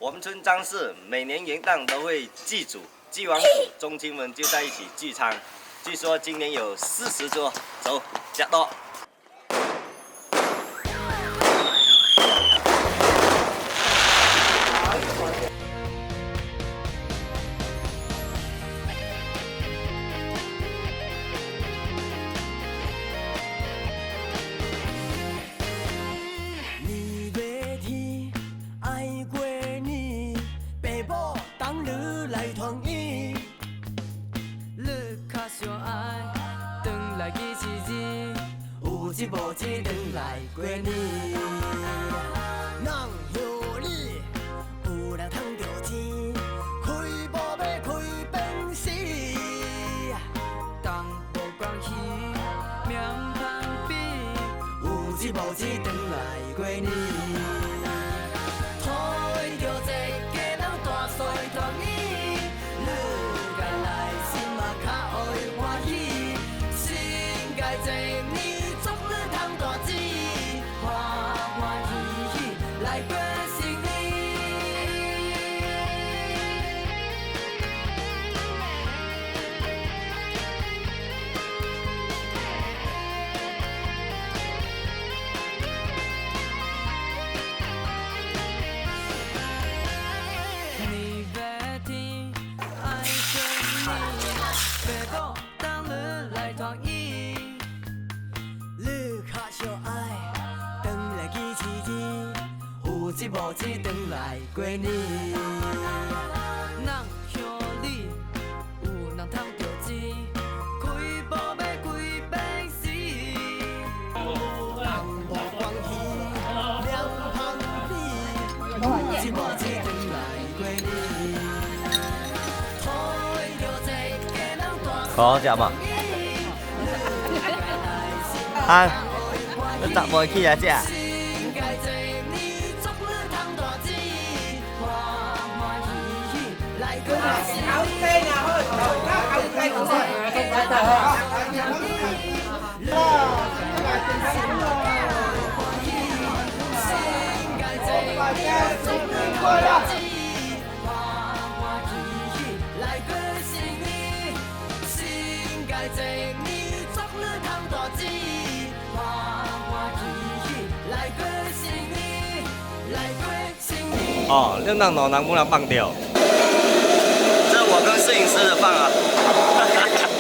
我们村张氏每年元旦都会祭祖，祭完祖，宗亲们就在一起聚餐。据说今年有40桌，走，加多。一无一转来过年，人有理，有人赚着钱，开无要开便死。当无关系，命通比，有一无一转来过年。讨着一家人大细团圆，你家来心嘛较会欢喜，新界一年。来过新年，你要听爱过年，爸母当你来团圆，你较相爱，回来记起天。有一无一转来过年，人乡里有人赚着钱，开无要开便死。人无关系，两旁比，有一无一转来过年。讨着一家人大có chạm à? Ăn, nó chạm mọi khi là chả. Lương đằng nó nắng cũng là bằng điều.